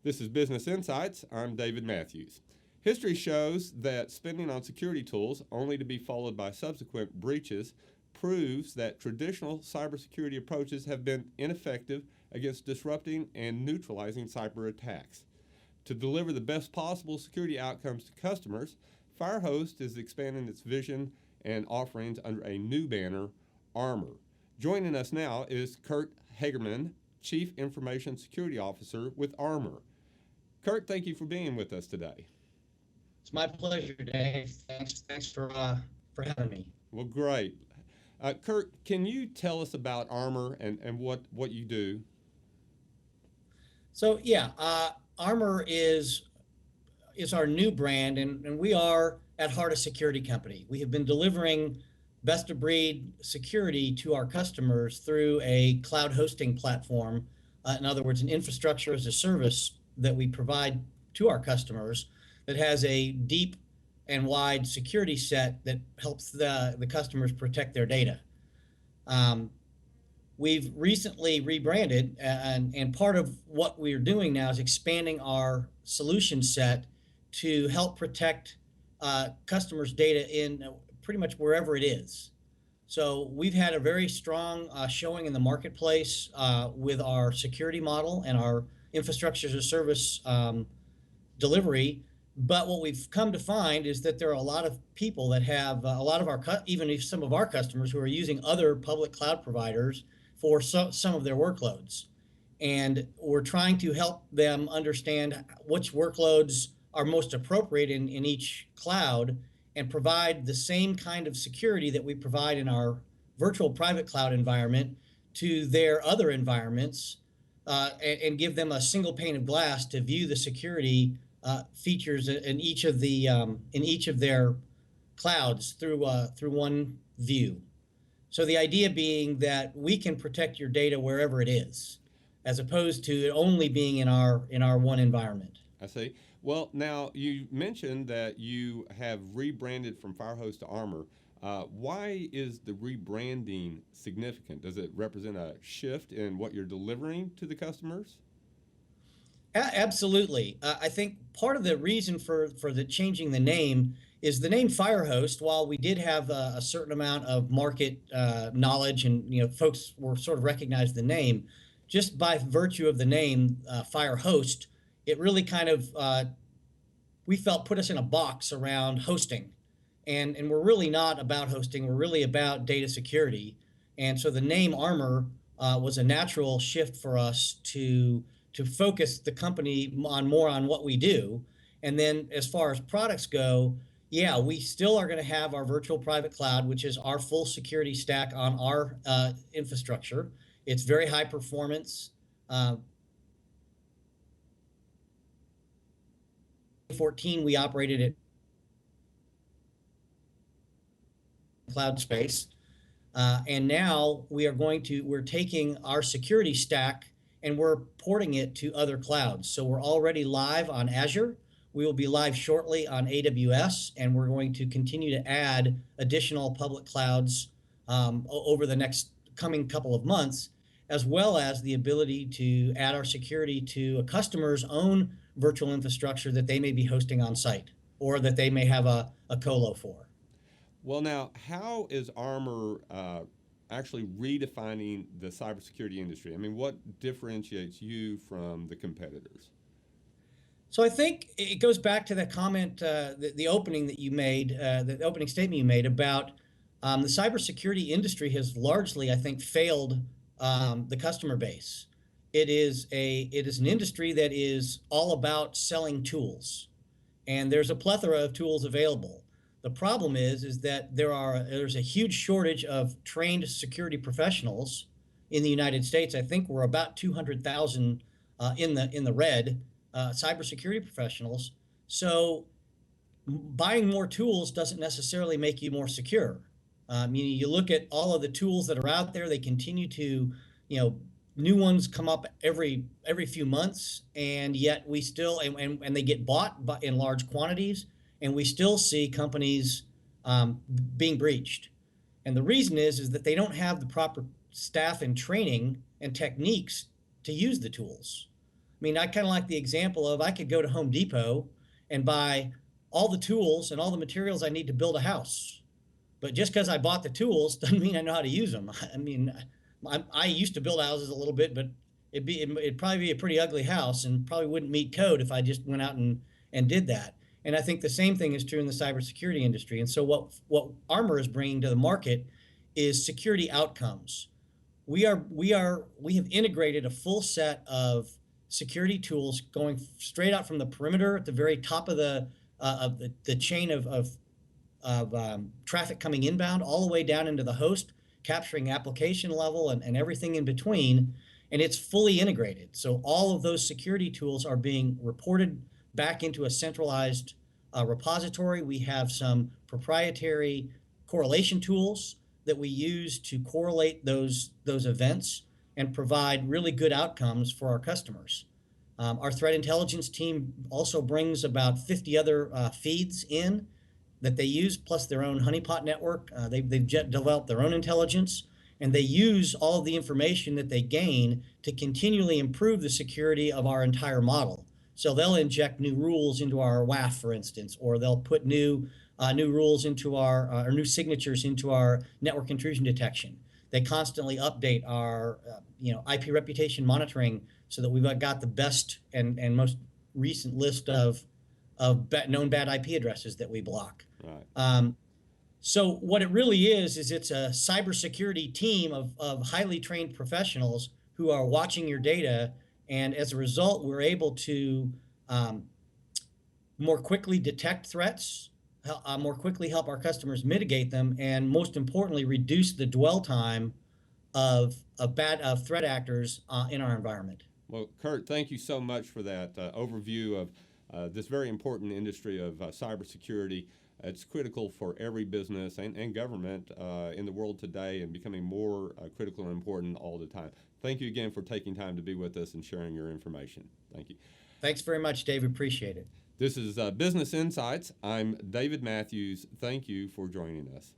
This is Business Insights. I'm David Matthews. History shows that spending on security tools, only to be followed by subsequent breaches, proves that traditional cybersecurity approaches have been ineffective against disrupting and neutralizing cyber attacks. To deliver the best possible security outcomes to customers, Firehost is expanding its vision and offerings under a new banner, Armor. Joining us now is Kurt Hagerman, Chief Information Security Officer with Armor. Kurt, thank you for being with us today. It's my pleasure, Dave. Thanks for having me. Well, great. Kurt, can you tell us about Armor and what you do? So Armor is our new brand, and we are at heart a security company. We have been delivering best of breed security to our customers through a cloud hosting platform. In other words, an infrastructure as a service that we provide to our customers that has a deep and wide security set that helps the customers protect their data. We've recently rebranded, and part of what we're doing now is expanding our solution set to help protect customers' data in pretty much wherever it is. So we've had a very strong showing in the marketplace with our security model and our infrastructure as a service delivery. But what we've come to find is that there are a lot of people that have a lot of our, even if some of our customers who are using other public cloud providers for some of their workloads. And we're trying to help them understand which workloads are most appropriate in each cloud and provide the same kind of security that we provide in our virtual private cloud environment to their other environments, and give them a single pane of glass to view the security features in each of their clouds through one view. So the idea being that we can protect your data wherever it is, as opposed to it only being in our one environment. I see. Well, now you mentioned that you have rebranded from Firehost to Armor. Why is the rebranding significant? Does it represent a shift in what you're delivering to the customers? Absolutely. I think part of the reason for the changing the name is the name Firehost. While we did have a certain amount of market knowledge, and folks were sort of recognized the name, just by virtue of the name Firehost, it really kind of we felt put us in a box around hosting, and we're really not about hosting. We're really about data security, and so the name Armor was a natural shift for us to focus the company more on what we do. And then as far as products go, we still are going to have our virtual private cloud, which is our full security stack on our infrastructure. It's very high performance. 2014, we operated at cloud space. And now we're taking our security stack and we're porting it to other clouds. So we're already live on Azure. We will be live shortly on AWS, and we're going to continue to add additional public clouds over the next coming couple of months, as well as the ability to add our security to a customer's own virtual infrastructure that they may be hosting on site or that they may have a colo for. Well, now, how is Armor actually redefining the cybersecurity industry? I mean, what differentiates you from the competitors? So I think it goes back to the comment, the opening that you made, the opening statement you made about the cybersecurity industry has largely, I think, failed the customer base. It is an industry that is all about selling tools, and there's a plethora of tools available. The problem is that there's a huge shortage of trained security professionals in the United States. I think we're about 200,000 in the red cybersecurity professionals. So buying more tools doesn't necessarily make you more secure. You look at all of the tools that are out there; they continue to, new ones come up every few months, and yet we still and they get bought in large quantities. And we still see companies being breached. And the reason is that they don't have the proper staff and training and techniques to use the tools. mean, I kind of like the example of I could go to Home Depot and buy all the tools and all the materials I need to build a house. But just because I bought the tools doesn't mean I know how to use them. I mean, I used to build houses a little bit, but it'd probably be a pretty ugly house and probably wouldn't meet code if I just went out and did that. And I think the same thing is true in the cybersecurity industry. And so what Armor is bringing to the market is security outcomes. We have integrated a full set of security tools going straight out from the perimeter at the very top of the chain of traffic coming inbound, all the way down into the host, capturing application level and everything in between. And it's fully integrated. So all of those security tools are being reported back into a centralized repository. We have some proprietary correlation tools that we use to correlate those events and provide really good outcomes for our customers. Our threat intelligence team also brings about 50 other feeds in that they use, plus their own honeypot network. They've developed their own intelligence, and they use all of the information that they gain to continually improve the security of our entire model. So they'll inject new rules into our WAF, for instance, or they'll put new rules into or new signatures into our network intrusion detection. They constantly update our IP reputation monitoring so that we've got the best and most recent list of known bad IP addresses that we block. Right. So what it really is it's a cybersecurity team of highly trained professionals who are watching your data, and as a result, we're able to more quickly detect threats, more quickly help our customers mitigate them, and most importantly, reduce the dwell time of threat actors in our environment. Well, Kurt, thank you so much for that overview of this very important industry of cybersecurity. It's critical for every business and government in the world today, and becoming more critical and important all the time. Thank you again for taking time to be with us and sharing your information. Thank you. Thanks very much, Dave. Appreciate it. This is Business Insights. I'm David Matthews. Thank you for joining us.